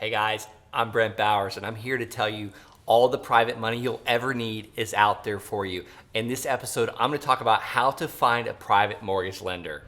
Hey guys, I'm Brent Bowers and I'm here to tell you all the private money you'll ever need is out there for you. In this episode, I'm going to talk about how to find a private mortgage lender.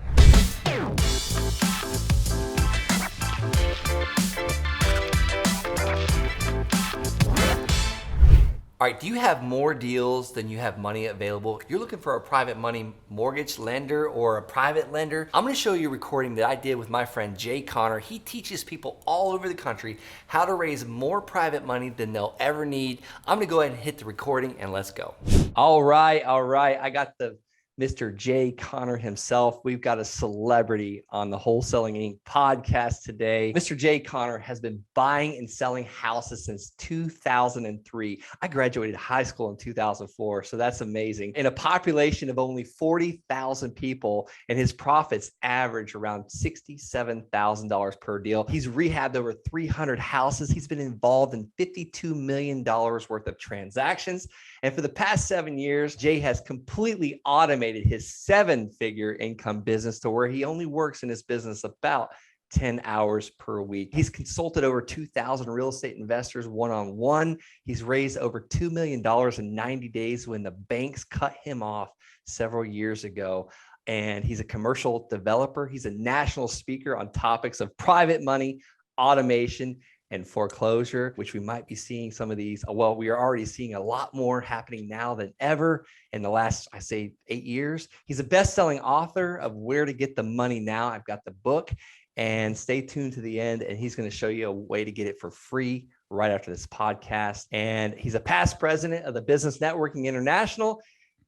All right, do you have more deals than you have money available? If you're looking for a private money mortgage lender or a private lender, I'm gonna show you a recording that I did with my friend Jay Connor. He teaches people all over the country how to raise more private money than they'll ever need. I'm gonna go ahead and hit the recording and let's go. All right. I got the Mr. Jay Connor himself. We've got a celebrity on the Wholesaling Inc. podcast today. Mr. Jay Connor has been buying and selling houses since 2003. I graduated high school in 2004, so that's amazing. In a population of only 40,000 people, and his profits average around $67,000 per deal. He's rehabbed over 300 houses. He's been involved in $52 million worth of transactions. And for the past 7 years, Jay has completely automated his 7-figure income business to where he only works in his business about 10 hours per week. He's consulted over 2,000 real estate investors one-on-one. He's raised over $2 million in 90 days when the banks cut him off several years ago. And he's a commercial developer. He's a national speaker on topics of private money, automation, and foreclosure, which we might be seeing some of these. Well, we are already seeing a lot more happening now than ever in the last, I say, 8 years. He's a best-selling author of Where to Get the Money Now. I've got the book, and stay tuned to the end, and he's going to show you a way to get it for free right after this podcast. And he's a past president of the Business Networking International.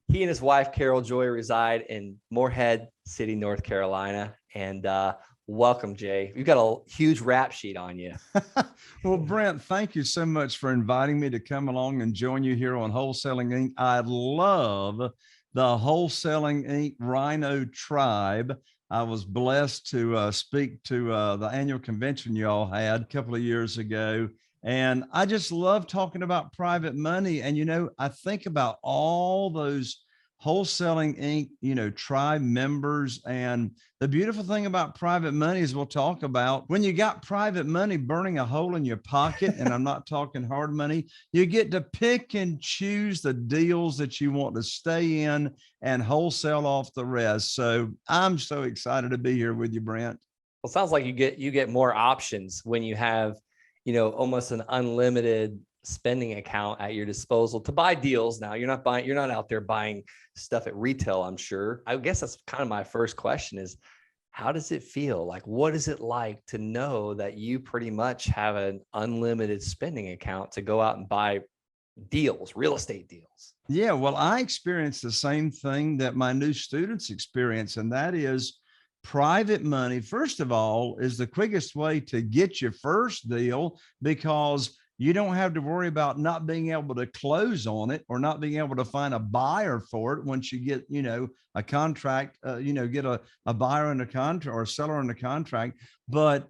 He and his wife, Carol Joy, reside in Morehead City, North Carolina. And welcome, Jay. You've got a huge rap sheet on you. Well, Brent, thank you so much for inviting me to come along and join you here on Wholesaling Inc. I love the Wholesaling Inc. Rhino Tribe. I was blessed to speak to the annual convention you all had a couple of years ago. And I just love talking about private money. And, I think about all those Wholesaling Inc., tribe members. And the beautiful thing about private money is we'll talk about when you got private money burning a hole in your pocket, and I'm not talking hard money, you get to pick and choose the deals that you want to stay in and wholesale off the rest. So I'm so excited to be here with you, Brent. Well, it sounds like you get more options when you have, almost an unlimited spending account at your disposal to buy deals. Now you're not out there buying stuff at retail, I'm sure. I guess that's kind of my first question is, how does it feel? Like, what is it like to know that you pretty much have an unlimited spending account to go out and buy deals, real estate deals? Yeah, well, I experienced the same thing that my new students experience, and that is private money, first of all, is the quickest way to get your first deal because you don't have to worry about not being able to close on it or not being able to find a buyer for it once you get, a contract, get a buyer in a contract or a seller in a contract. But,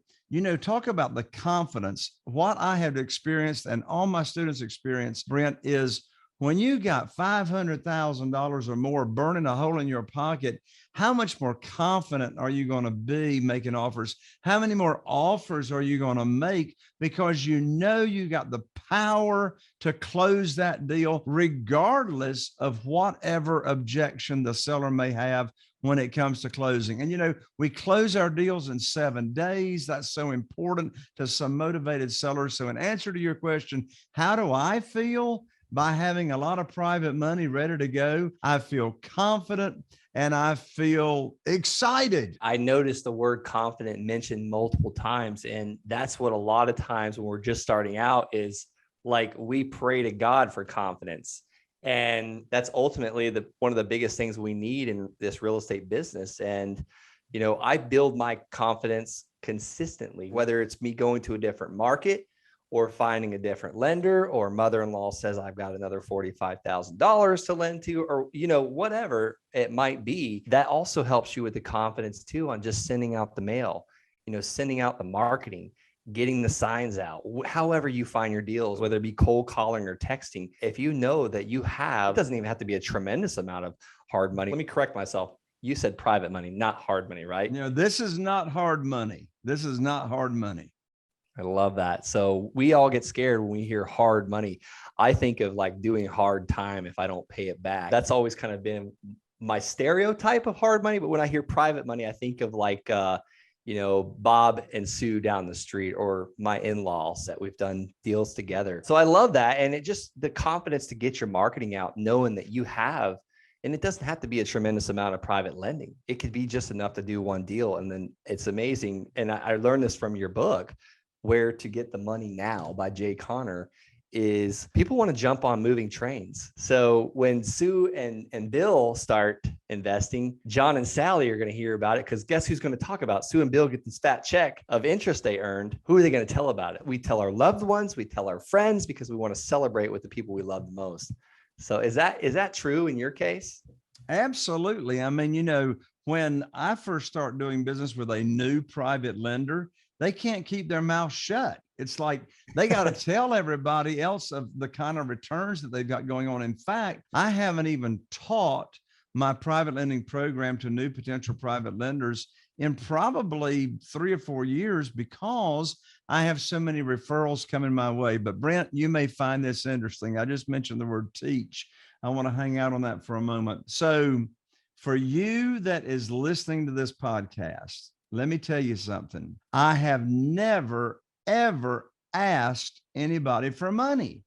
talk about the confidence. What I have experienced and all my students experience, Brent, is when you got $500,000 or more burning a hole in your pocket, how much more confident are you going to be making offers? How many more offers are you going to make? Because you got the power to close that deal, regardless of whatever objection the seller may have when it comes to closing. And, we close our deals in 7 days. That's so important to some motivated sellers. So in answer to your question, how do I feel? By having a lot of private money ready to go, I feel confident and I feel excited. I noticed the word confident mentioned multiple times. And that's what a lot of times when we're just starting out is like, we pray to God for confidence. And that's ultimately one of the biggest things we need in this real estate business. And, I build my confidence consistently, whether it's me going to a different market or finding a different lender, or mother-in-law says, I've got another $45,000 to lend to, or, whatever it might be. That also helps you with the confidence too, on just sending out the mail, sending out the marketing, getting the signs out, however you find your deals, whether it be cold calling or texting. If you know that you have, it doesn't even have to be a tremendous amount of hard money. Let me correct myself. You said private money, not hard money, right? This is not hard money. This is not hard money. I love that. So we all get scared when we hear hard money. I think of like doing hard time if I don't pay it back. That's always kind of been my stereotype of hard money. But when I hear private money, I think of like, Bob and Sue down the street, or my in-laws that we've done deals together. So I love that. And it just the confidence to get your marketing out, knowing that you have, and it doesn't have to be a tremendous amount of private lending. It could be just enough to do one deal. And then it's amazing. And I learned this from your book, Where to Get the Money Now by Jay Connor, is people want to jump on moving trains. So when Sue and Bill start investing, John and Sally are going to hear about it, because guess who's going to talk about Sue and Bill get this fat check of interest they earned? Who are they going to tell about it? We tell our loved ones, we tell our friends, because we want to celebrate with the people we love the most. So is that true in your case? Absolutely. I mean, when I first start doing business with a new private lender, they can't keep their mouth shut. It's like they got to tell everybody else of the kind of returns that they've got going on. In fact, I haven't even taught my private lending program to new potential private lenders in probably 3 or 4 years, because I have so many referrals coming my way. But Brent, you may find this interesting. I just mentioned the word teach. I want to hang out on that for a moment. So for you that is listening to this podcast, let me tell you something. I have never, ever asked anybody for money.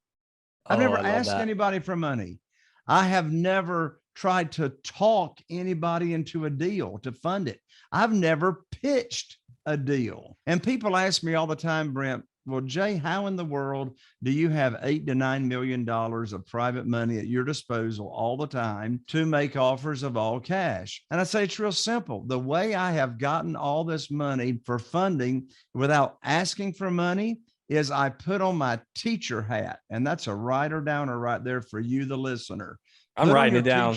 I've never asked anybody for money. I have never tried to talk anybody into a deal to fund it. I've never pitched a deal. And people ask me all the time, Brent, well, Jay, how in the world do you have $8 to $9 million of private money at your disposal all the time to make offers of all cash? And I say, it's real simple. The way I have gotten all this money for funding without asking for money is I put on my teacher hat. And that's a writer downer right there for you, the listener. I'm writing it down.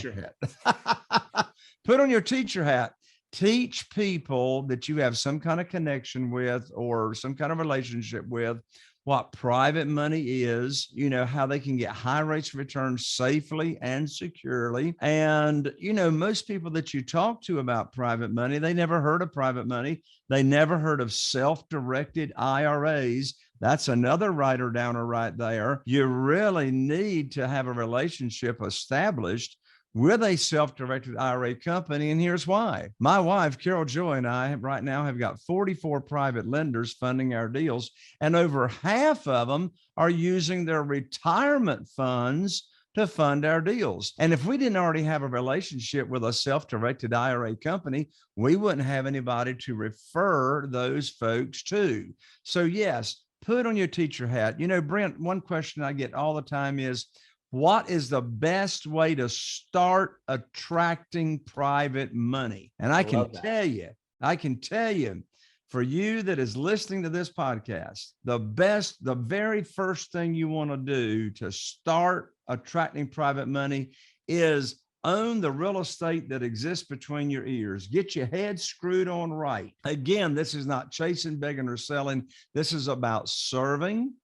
Put on your teacher hat. Teach people that you have some kind of connection with or some kind of relationship with what private money is, how they can get high rates of return safely and securely. And, most people that you talk to about private money, they never heard of private money. They never heard of self-directed IRAs. That's another writer downer right there. You really need to have a relationship established with a self-directed IRA company. And here's why. My wife, Carol Joy, and I right now have got 44 private lenders funding our deals, and over half of them are using their retirement funds to fund our deals. And if we didn't already have a relationship with a self-directed IRA company, we wouldn't have anybody to refer those folks to. So yes, put on your teacher hat. Brent, one question I get all the time is, what is the best way to start attracting private money? And I can tell you, for you that is listening to this podcast, the very first thing you want to do to start attracting private money is own the real estate that exists between your ears. Get your head screwed on right. Again, this is not chasing, begging, or selling. This is about serving.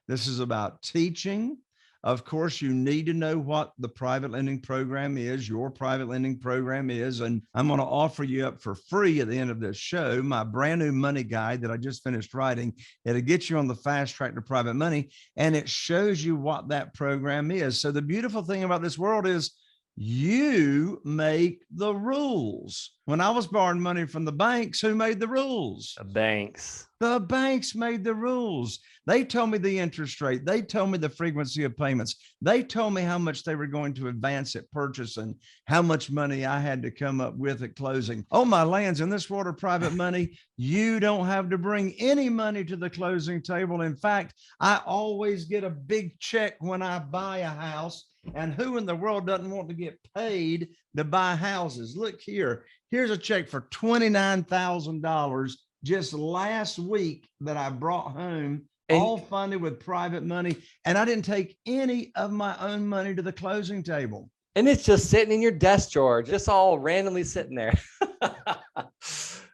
This is about teaching. Of course, you need to know what the private lending program is, your private lending program is. And I'm going to offer you up for free at the end of this show my brand new money guide that I just finished writing. It'll get you on the fast track to private money, and it shows you what that program is. So the beautiful thing about this world is you make the rules. When I was borrowing money from the banks, who made the rules? The banks. The banks made the rules. They told me the interest rate. They told me the frequency of payments. They told me how much they were going to advance at purchase and how much money I had to come up with at closing. Oh, my lands, in this world of private money, you don't have to bring any money to the closing table. In fact, I always get a big check when I buy a house. And who in the world doesn't want to get paid to buy houses? Look here. Here's a check for $29,000 just last week that I brought home, all funded with private money. And I didn't take any of my own money to the closing table. And it's just sitting in your desk drawer, just all randomly sitting there.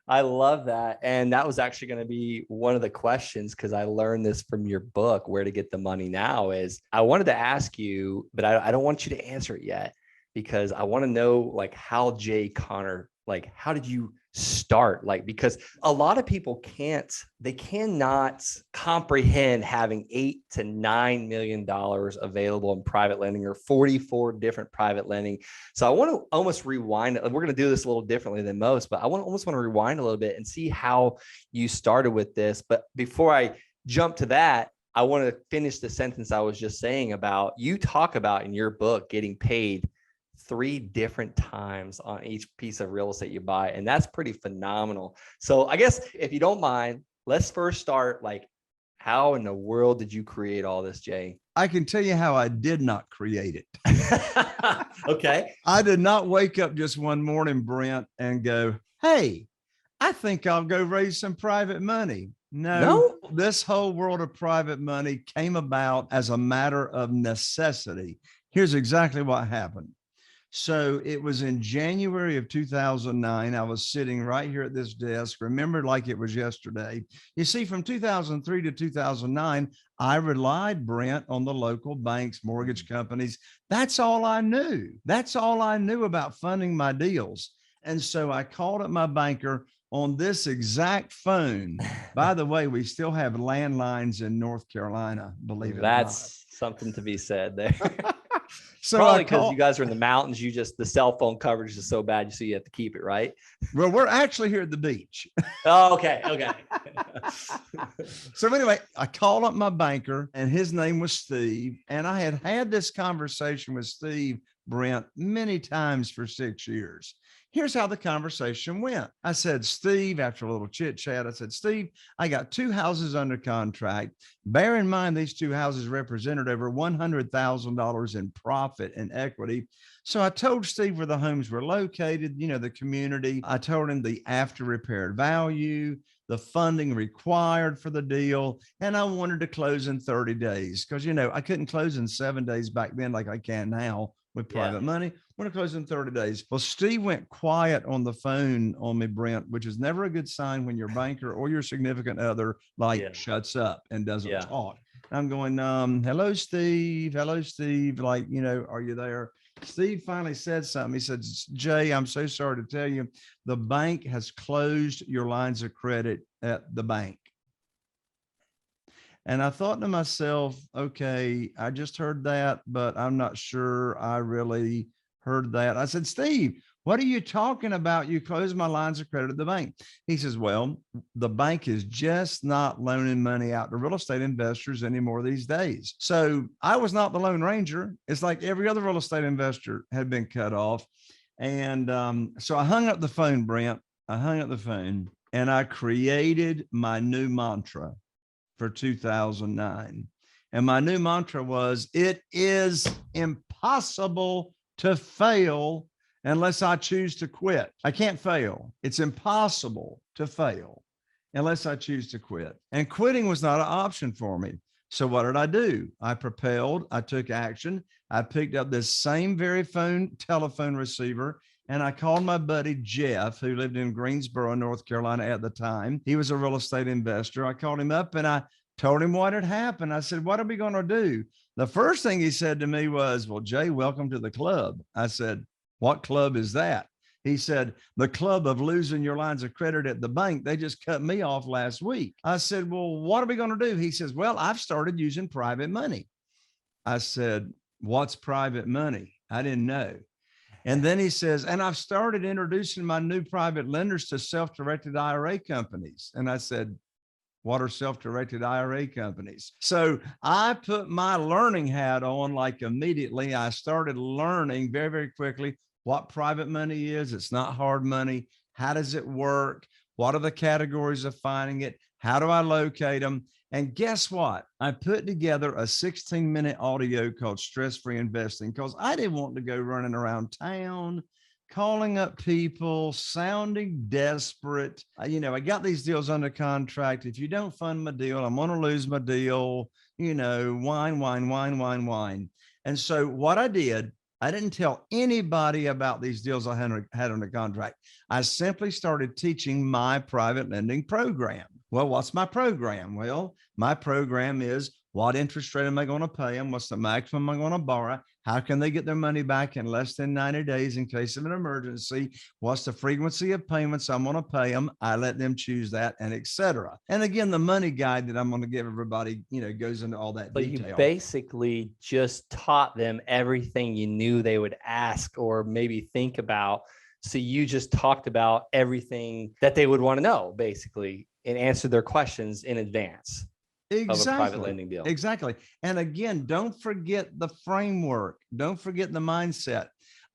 I love that. And that was actually going to be one of the questions, because I learned this from your book, Where to Get the Money Now, is I wanted to ask you, but I don't want you to answer it yet, because I want to know, like, how Jay Connor, like, how did you start? Like, because a lot of people cannot comprehend having $8 to $9 million available in private lending or 44 different private lending. So I want to almost rewind. We're going to do this a little differently than most, but I almost want to rewind a little bit and see how you started with this. But before I jump to that, I want to finish the sentence I was just saying about, you talk about in your book getting paid 3 different times on each piece of real estate you buy. And that's pretty phenomenal. So I guess if you don't mind, let's first start, like, how in the world did you create all this, Jay? I can tell you how I did not create it. Okay. I did not wake up just one morning, Brent, and go, hey, I think I'll go raise some private money. No, this whole world of private money came about as a matter of necessity. Here's exactly what happened. So it was in January of 2009. I was sitting right here at this desk, remember like it was yesterday. You see, from 2003 to 2009, I relied, Brent, on the local banks, mortgage companies. That's all I knew. That's all I knew about funding my deals. And so I called up my banker on this exact phone. By the way, we still have landlines in North Carolina, believe it or not. That's something to be said there. So probably because you guys are in the mountains, the cell phone coverage is so bad, so you have to keep it, right? Well, we're actually here at the beach. Oh, okay. Okay. So anyway, I called up my banker and his name was Steve. And I had had this conversation with Steve, Brent, many times for 6 years. Here's how the conversation went. I said, Steve, after a little chit chat, I said, Steve, I got 2 houses under contract. Bear in mind, these 2 houses represented over $100,000 in profit and equity. So I told Steve where the homes were located, the community. I told him the after repaired value, the funding required for the deal. And I wanted to close in 30 days because, I couldn't close in 7 days back then like I can now with private money. I want to close in 30 days. Well, Steve went quiet on the phone on me, Brent, which is never a good sign when your banker or your significant other shuts up and doesn't talk. I'm going, hello, Steve. Hello, Steve. Like, are you there? Steve finally said something. He said, Jay, I'm so sorry to tell you, the bank has closed your lines of credit at the bank. And I thought to myself, okay, I just heard that, but I'm not sure I really heard that. I said, Steve, what are you talking about? You closed my lines of credit at the bank. He says, well, the bank is just not loaning money out to real estate investors anymore these days. So I was not the Lone Ranger. It's like every other real estate investor had been cut off. And so I hung up the phone, Brent. I hung up the phone and I created my new mantra for 2009. And my new mantra was, it is impossible to fail unless I choose to quit. I can't fail. It's impossible to fail unless I choose to quit. And quitting was not an option for me. So what did I do? I propelled, I took action. I picked up this same very telephone receiver, and I called my buddy Jeff, who lived in Greensboro, North Carolina at the time. He was a real estate investor. I called him up and I told him what had happened. I said, what are we going to do? The first thing he said to me was, well, Jay, welcome to the club. I said, what club is that? He said, the club of losing your lines of credit at the bank. They just cut me off last week. I said, well, what are we going to do? He says, well, I've started using private money. I said, what's private money? I didn't know. And then he says, and I've started introducing my new private lenders to self-directed IRA companies. And I said, what are self-directed IRA companies? So I put my learning hat on like immediately. I started learning very, very quickly what private money is. It's not hard money. How does it work? What are the categories of finding it? How do I locate them? And guess what? I put together a 16-minute audio called Stress-Free Investing because I didn't want to go running around town, calling up people, sounding desperate. I got these deals under contract. If you don't fund my deal, I'm going to lose my deal, whine. And so what I did, I didn't tell anybody about these deals I had under contract. I simply started teaching my private lending program. Well, what's my program? Well, my program is, what interest rate am I going to pay them? What's the maximum I'm going to borrow? How can they get their money back in less than 90 days in case of an emergency? What's the frequency of payments I'm going to pay them? I let them choose that, and et cetera. And again, the money guide that I'm going to give everybody, goes into all that But you detail. basically just taught them everything you knew they would ask or maybe think about. So you just talked about everything that they would want to know, basically, and answered their questions in advance of a private lending deal. Exactly. And again, don't forget the framework. Don't forget the mindset.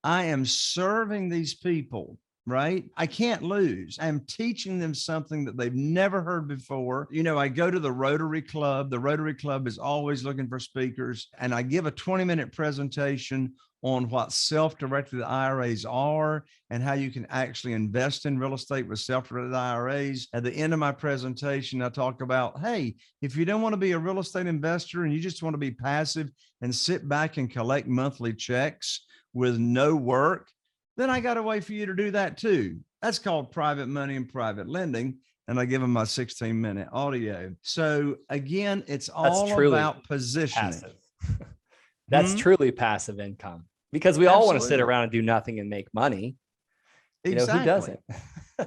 I am serving these people, right? I can't lose. I'm teaching them something that they've never heard before. I go to the Rotary Club. The Rotary Club is always looking for speakers, and I give a 20-minute presentation on what self-directed IRAs are and how you can actually invest in real estate with self-directed IRAs. At the end of my presentation, I talk about, hey, if you don't want to be a real estate investor and you just want to be passive and sit back and collect monthly checks with no work, then I got a way for you to do that too. That's called private money and private lending. And I give them my 16-minute audio. So again, it's all about positioning. That's truly passive income, because we all want to sit around and do nothing and make money. Exactly. Who doesn't?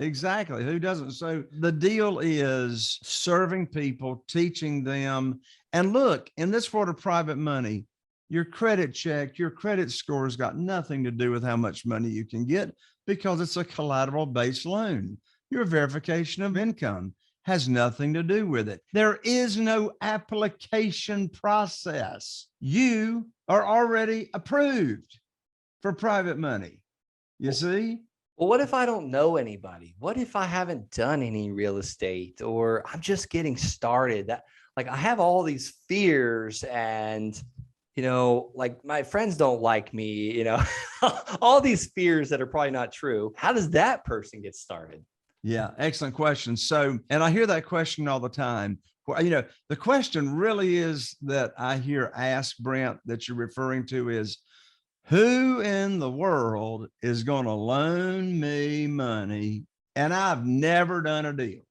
Exactly. Who doesn't? So the deal is serving people, teaching them. And look, in this world of private money, your credit check, your credit score has got nothing to do with how much money you can get, because it's a collateral-based loan. Your verification of income has nothing to do with it. There is no application process. You are already approved for private money. You see? Well, what if I don't know anybody? What if I haven't done any real estate, or I'm just getting started? I have all these fears, and like my friends don't like me, all these fears that are probably not true. How does that person get started? Yeah, excellent question. So, and I hear that question all the time. The question really is that I hear asked, Brent, that you're referring to is, who in the world is going to loan me money and I've never done a deal?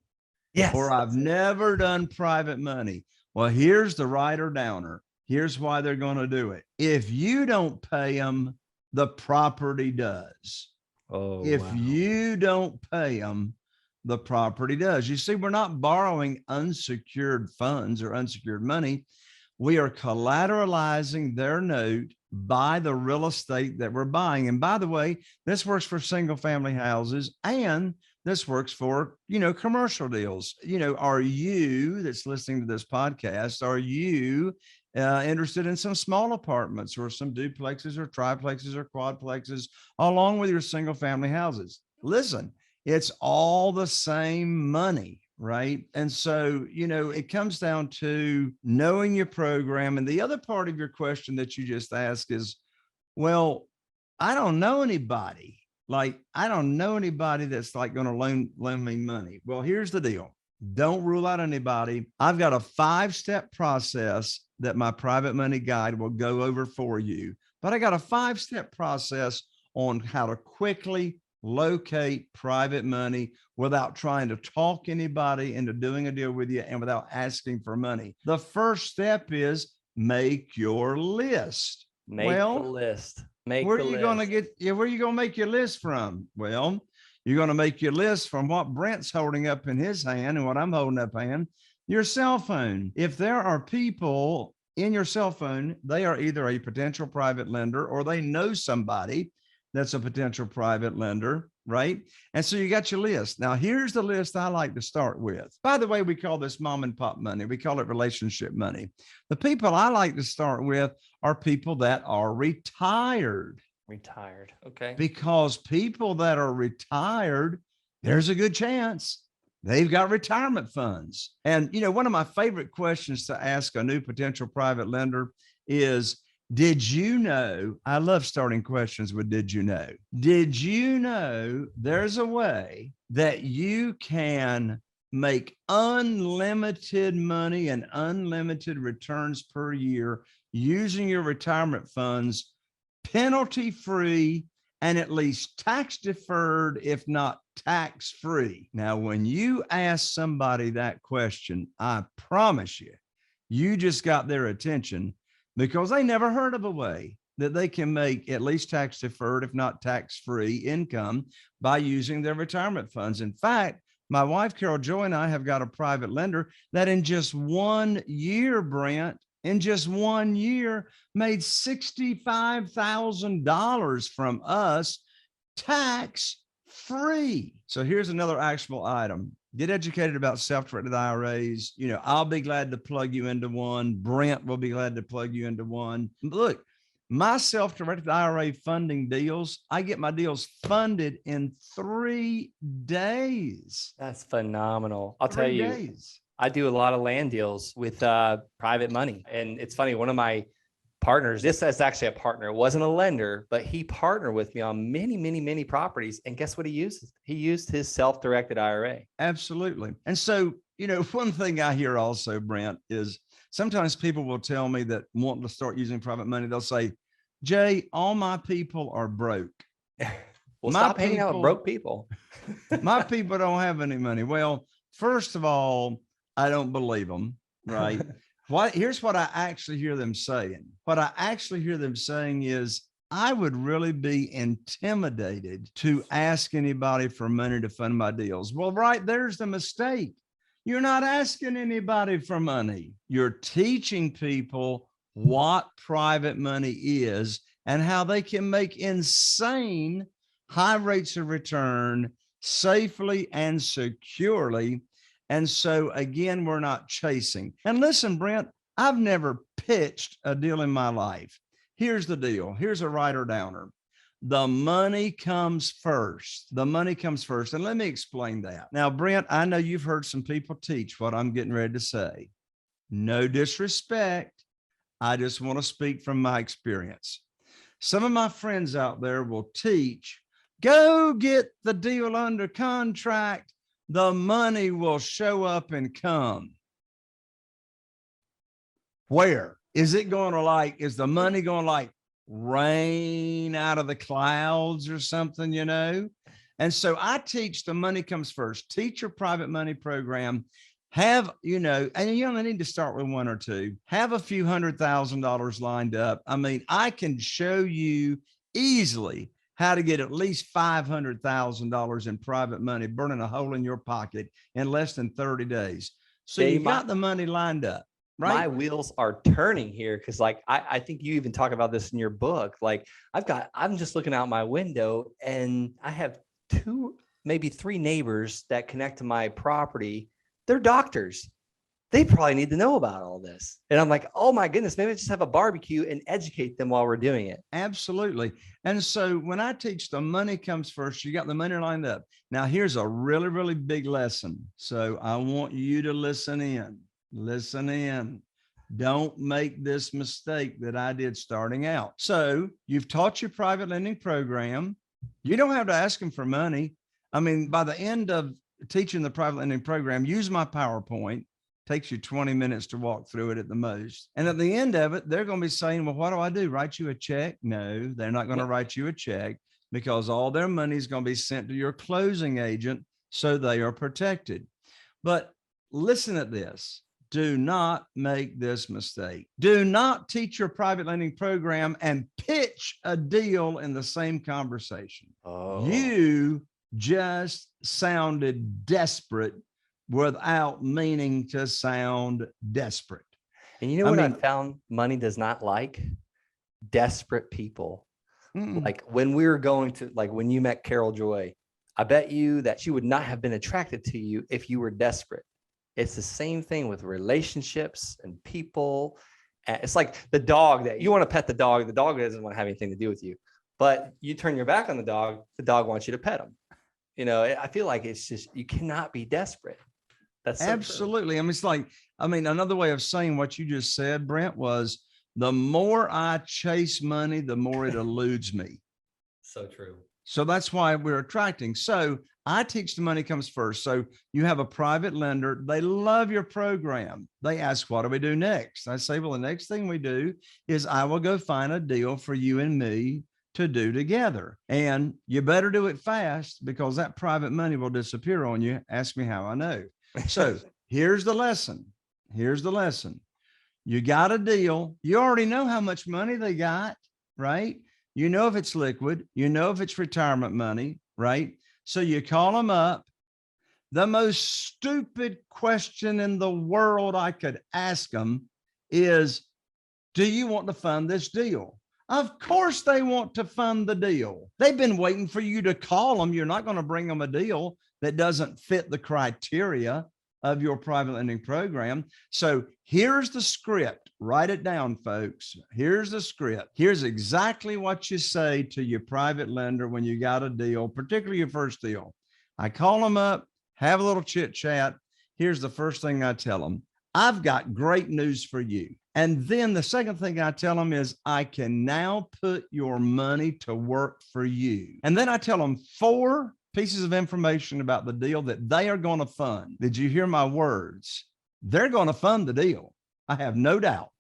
Yes. Or I've never done private money. Well, here's the writer downer. Here's why they're going to do it. If you don't pay them, the property does. If you don't pay them, the property does. You see, we're not borrowing unsecured funds or unsecured money. We are collateralizing their note by the real estate that we're buying. And by the way, this works for single family houses, and this works for, commercial deals. Are you that's listening to this podcast, are you interested in some small apartments or some duplexes or triplexes or quadplexes along with your single family houses? Listen, it's all the same money, right? And so, it comes down to knowing your program. And the other part of your question that you just asked is, well, I don't know anybody. I don't know anybody that's going to loan me money. Well, here's the deal. Don't rule out anybody. I've got a 5-step process that my private money guide will go over for you. But I got a 5-step process on how to quickly locate private money without trying to talk anybody into doing a deal with you and without asking for money. The first step is make your list. Make the list. Where are you going to make your list from? Well, you're going to make your list from what Brent's holding up in his hand and what I'm holding up hand, your cell phone. If there are people in your cell phone, they are either a potential private lender or they know somebody that's a potential private lender, right? And so you got your list. Now, here's the list I like to start with. By the way, we call this mom and pop money. We call it relationship money. The people I like to start with are people that are retired. Retired. Okay. Because people that are retired, there's a good chance they've got retirement funds. And, one of my favorite questions to ask a new potential private lender is, did you know? I love starting questions with did you know? Did you know there's a way that you can make unlimited money and unlimited returns per year using your retirement funds, penalty-free and at least tax deferred, if not tax free? Now, when you ask somebody that question, I promise you, you just got their attention, because they never heard of a way that they can make at least tax deferred, if not tax-free income by using their retirement funds. In fact, my wife, Carol Joy, and I have got a private lender that in just 1 year, Brent, in just 1 year, made $65,000 from us tax free. So here's another actionable item. Get educated about self-directed IRAs. I'll be glad to plug you into one. Brent will be glad to plug you into one. Look, my self-directed IRA funding deals, I get my deals funded in 3 days. That's phenomenal. I'll tell 3 you, days. I do a lot of land deals with private money. And it's funny, one of my partners, this is actually a partner, it wasn't a lender, but he partnered with me on many, many, many properties. And guess what he used? He used his self-directed IRA. Absolutely. And so, one thing I hear also, Brent, is sometimes people will tell me that wanting to start using private money, they'll say, Jay, all my people are broke. Well, My stop hanging out with people- broke people. My people don't have any money. Well, first of all, I don't believe them, right? Here's what I actually hear them saying. What I actually hear them saying is, I would really be intimidated to ask anybody for money to fund my deals. Well, right there's the mistake. You're not asking anybody for money. You're teaching people what private money is and how they can make insane high rates of return safely and securely. And so again, we're not chasing. And listen, Brent, I've never pitched a deal in my life. Here's the deal. Here's a writer downer. The money comes first. The money comes first. And let me explain that. Now, Brent, I know you've heard some people teach what I'm getting ready to say. No disrespect. I just want to speak from my experience. Some of my friends out there will teach, go get the deal under contract. The money will show up and come. Where? Is it going to is the money going to rain out of the clouds or something, And so I teach the money comes first. Teach your private money program. Have, and you only need to start with 1 or 2. Have a few $100,000 lined up. I mean, I can show you easily how to get at least $500,000 in private money, burning a hole in your pocket in less than 30 days. So you've got the money lined up. Right. My wheels are turning here because I think you even talk about this in your book. I'm just looking out my window and I have 2, maybe 3 neighbors that connect to my property. They're doctors. They probably need to know about all this. And I'm like, oh my goodness, maybe I just have a barbecue and educate them while we're doing it. Absolutely. And so when I teach the money comes first, you got the money lined up. Now here's a really, really big lesson. So I want you to listen in. Listen in. Don't make this mistake that I did starting out. So you've taught your private lending program. You don't have to ask them for money. I mean, by the end of teaching the private lending program, use my PowerPoint. Takes you 20 minutes to walk through it at the most. And at the end of it, they're going to be saying, well, what do I do? Write you a check? No, they're not going to write you a check because all their money is going to be sent to your closing agent. So they are protected. But listen at this. Do not make this mistake. Do not teach your private lending program and pitch a deal in the same conversation. Oh. You just sounded desperate without meaning to sound desperate. And you know what I found money does not like? Desperate people. Like when we were going to, when you met Carol Joy, I bet you that she would not have been attracted to you if you were desperate. It's the same thing with relationships and people. It's like the dog that you want to pet the dog doesn't want to have anything to do with you, but you turn your back on the dog wants you to pet him. I feel like it's just, you cannot be desperate. That's so absolutely. True. Another way of saying what you just said, Brent, was the more I chase money, the more it eludes me. So true. So that's why we're attracting. So I teach the money comes first. So you have a private lender. They love your program. They ask, what do we do next? I say, well, the next thing we do is I will go find a deal for you and me to do together. And you better do it fast because that private money will disappear on you. Ask me how I know. So here's the lesson. Here's the lesson. You got a deal. You already know how much money they got. right? You know if it's liquid, you know if it's retirement money, right? So you call them up. The most stupid question in the world I could ask them is, do you want to fund this deal? Of course they want to fund the deal. They've been waiting for you to call them. You're not going to bring them a deal that doesn't fit the criteria of your private lending program. So here's the script. Write it down, folks. Here's the script. Here's exactly what you say to your private lender when you got a deal, particularly your first deal. I call them up, have a little chit chat. Here's the first thing I tell them. I've got great news for you. And then the second thing I tell them is, I can now put your money to work for you. And then I tell them 4 pieces of information about the deal that they are going to fund. Did you hear my words? They're going to fund the deal. I have no doubt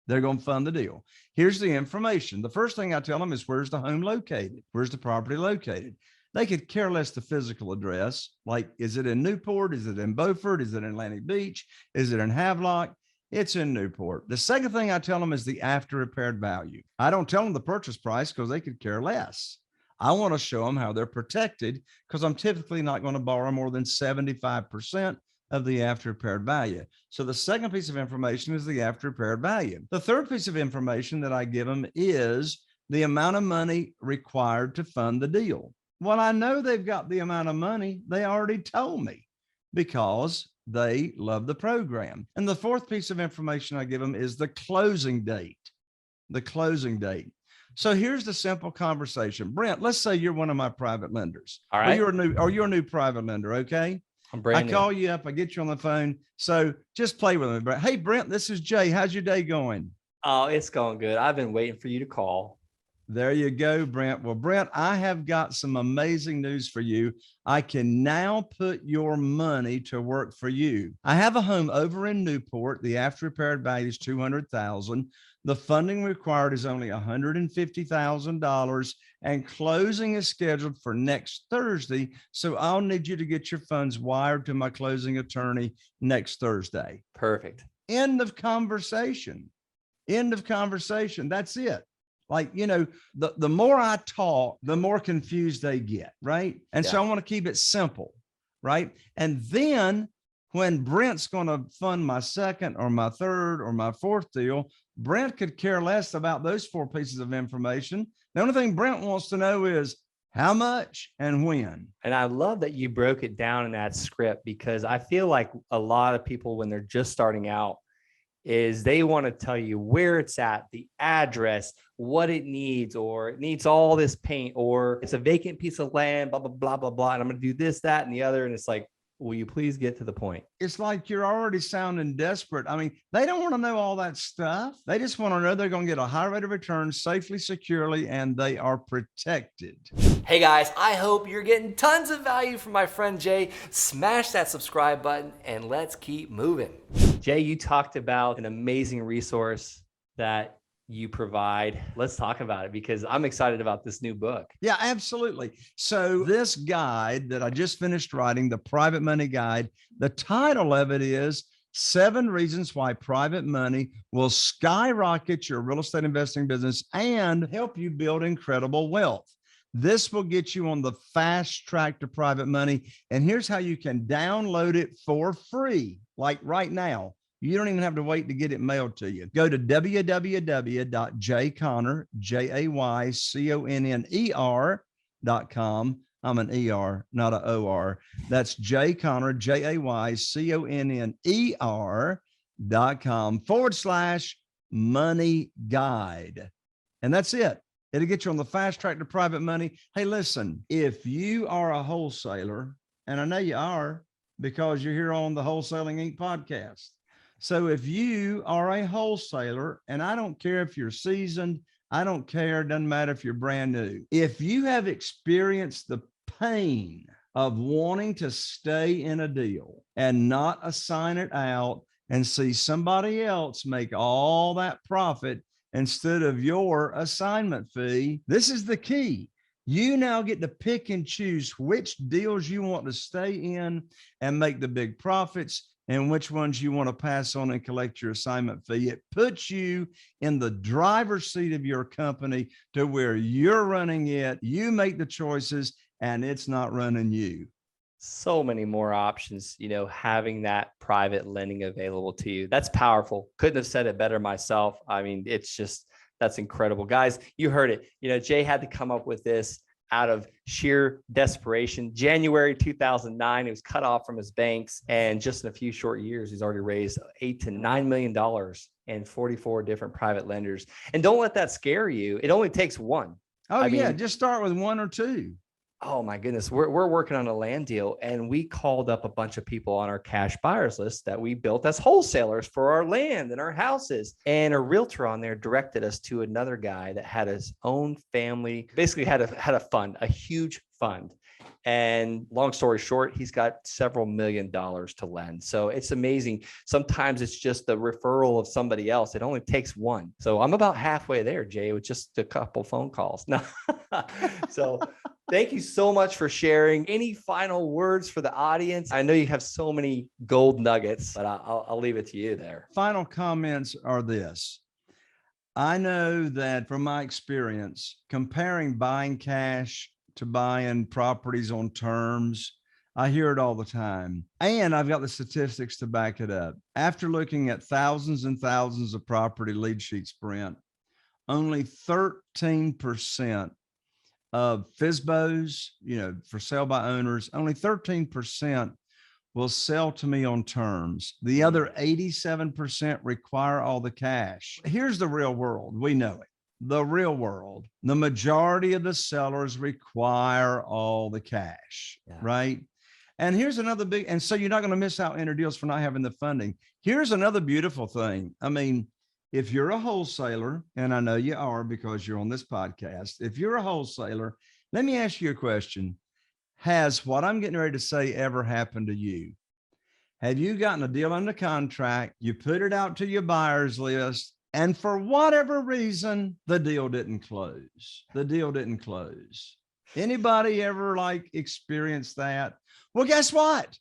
they're going to fund the deal. Here's the information. The first thing I tell them is, where's the home located? Where's the property located? They could care less the physical address. Like, is it in Newport? Is it in Beaufort? Is it in Atlantic Beach? Is it in Havelock? It's in Newport. The second thing I tell them is the after repaired value. I don't tell them the purchase price because they could care less. I want to show them how they're protected, because I'm typically not going to borrow more than 75% of the after repaired value. So the second piece of information is the after repaired value. The third piece of information that I give them is the amount of money required to fund the deal. Well, I know they've got the amount of money. They already told me, because they love the program. And the fourth piece of information I give them is the closing date. The closing date. So here's the simple conversation. Brent, let's say you're one of my private lenders. All right. Or you're a new private lender. Okay. I'm brand I new. call you up. I get you on the phone. So just play with me, Brent. Hey, Brent, this is Jay. How's your day going? Oh, it's going good. I've been waiting for you to call. There you go, Brent. Well, Brent, I have got some amazing news for you. I can now put your money to work for you. I have a home over in Newport. The after repaired value is $200,000. The funding required is only $150,000, and closing is scheduled for next Thursday. So I'll need you to get your funds wired to my closing attorney next Thursday. Perfect. End of conversation. End of conversation. That's it. Like, you know, the more I talk, the more confused they get, right? And so I want to keep it simple, right? And then when Brent's going to fund my second or my third or my fourth deal, Brent could care less about those 4 pieces of information. The only thing Brent wants to know is how much and when. And I love that you broke it down in that script, because I feel like a lot of people, when they're just starting out, is they want to tell you where it's at, the address, what it needs, or it needs all this paint, or it's a vacant piece of land, blah, blah, blah, blah, blah. And I'm going to do this, that, and the other. And it's like, will you please get to the point? It's like you're already sounding desperate. I mean, they don't want to know all that stuff. They just want to know they're going to get a high rate of return safely, securely, and they are protected. Hey guys, I hope you're getting tons of value from my friend Jay. Smash that subscribe button and let's keep moving. Jay, you talked about an amazing resource that you provide. Let's talk about it, because I'm excited about this new book. Yeah, absolutely. So this guide that I just finished writing, the Private Money Guide, the title of it is 7 Reasons Why Private Money Will Skyrocket Your Real Estate Investing Business and Help You Build Incredible Wealth. This will get you on the fast track to private money. And here's how you can download it for free, like right now. You don't even have to wait to get it mailed to you. Go to www.jayconner.com. I'm an ER, not an OR. That's jayconner, JayConner.com/money guide. And that's it. It'll get you on the fast track to private money. Hey, listen, if you are a wholesaler, and I know you are because you're here on the Wholesaling Inc. podcast. So if you are a wholesaler, and I don't care if you're seasoned, I don't care, it doesn't matter if you're brand new. If you have experienced the pain of wanting to stay in a deal and not assign it out and see somebody else make all that profit instead of your assignment fee, this is the key. You now get to pick and choose which deals you want to stay in and make the big profits. and which ones you want to pass on and collect your assignment fee. It puts you in the driver's seat of your company to where you're running it, you make the choices, and it's not running you. So many more options, having that private lending available to you. That's powerful. Couldn't have said it better myself. I mean, that's incredible. Guys, you heard it. Jay had to come up with this out of sheer desperation. January 2009, he was cut off from his banks. And just in a few short years, he's already raised $8 to $9 million and 44 different private lenders. And don't let that scare you. It only takes one. I mean, just start with one or two. Oh my goodness. We're working on a land deal, and we called up a bunch of people on our cash buyers list that we built as wholesalers for our land and our houses. And a realtor on there directed us to another guy that had his own family, basically had a fund, a huge fund. And long story short, he's got several $1 million to lend. So it's amazing. Sometimes it's just the referral of somebody else. It only takes one. So I'm about halfway there, Jay, with just a couple phone calls. No. So thank you so much for sharing. Any final words for the audience? I know you have so many gold nuggets, but I'll leave it to you there. Final comments are this. I know that from my experience, comparing buying cash to buying properties on terms, I hear it all the time. And I've got the statistics to back it up. After looking at thousands and thousands of property lead sheets, Brent, only 13% of FSBOs, for sale by owners, only 13% will sell to me on terms. The other 87% require all the cash. Here's the real world. We know it. The real world, the majority of the sellers require all the cash, right? And here's another and so you're not going to miss out on deals for not having the funding. Here's another beautiful thing. I mean, if you're a wholesaler, and I know you are because you're on this podcast, if you're a wholesaler, let me ask you a question. Has what I'm getting ready to say ever happened to you? Have you gotten a deal under contract? You put it out to your buyers list, and for whatever reason, the deal didn't close. The deal didn't close. Anybody ever experienced that? Well, guess what?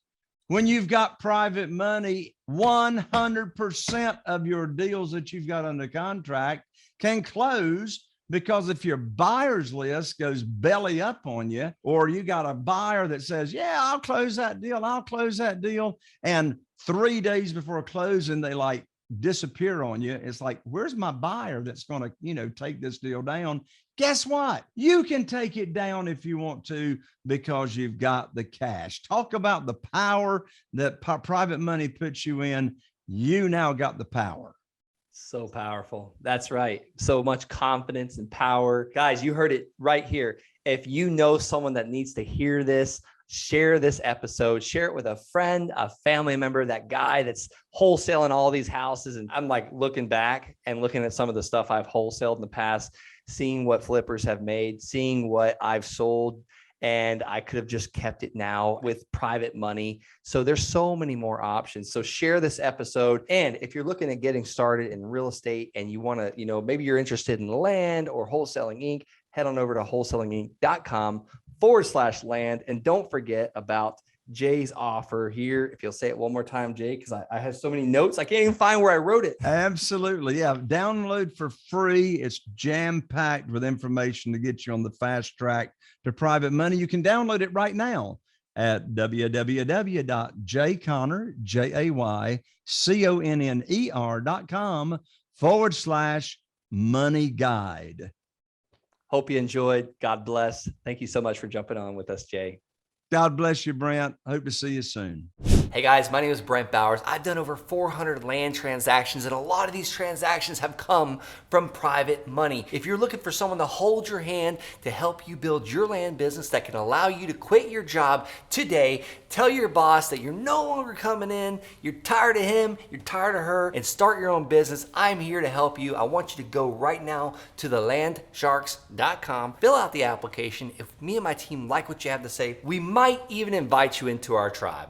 When you've got private money, 100% of your deals that you've got under contract can close, because if your buyer's list goes belly up on you, or you got a buyer that says, yeah, I'll close that deal. And 3 days before closing, they disappear on you. It's like, where's my buyer that's going to, take this deal down? Guess what? You can take it down if you want to, because you've got the cash. Talk about the power that private money puts you in. You now got the power. So powerful. That's right. So much confidence and power. Guys, you heard it right here. If you know someone that needs to hear this, share this episode, share it with a friend, a family member, that guy that's wholesaling all these houses. And I'm looking back and looking at some of the stuff I've wholesaled in the past, seeing what flippers have made, seeing what I've sold. And I could have just kept it now with private money. So there's so many more options. So share this episode. And if you're looking at getting started in real estate and you want to, maybe you're interested in land or Wholesaling Inc., head on over to wholesalinginc.com/land. And don't forget about Jay's offer here. If you'll say it one more time, Jay, because I have so many notes, I can't even find where I wrote it. Absolutely. Yeah. Download for free. It's jam-packed with information to get you on the fast track to private money. You can download it right now at www.jayconner.com/money guide. Hope you enjoyed. God bless. Thank you so much for jumping on with us, Jay. God bless you, Brent. Hope to see you soon. Hey guys, my name is Brent Bowers. I've done over 400 land transactions, and a lot of these transactions have come from private money. If you're looking for someone to hold your hand to help you build your land business that can allow you to quit your job today, tell your boss that you're no longer coming in, you're tired of him, you're tired of her, and start your own business, I'm here to help you. I want you to go right now to thelandsharks.com, fill out the application. If me and my team like what you have to say, we might even invite you into our tribe.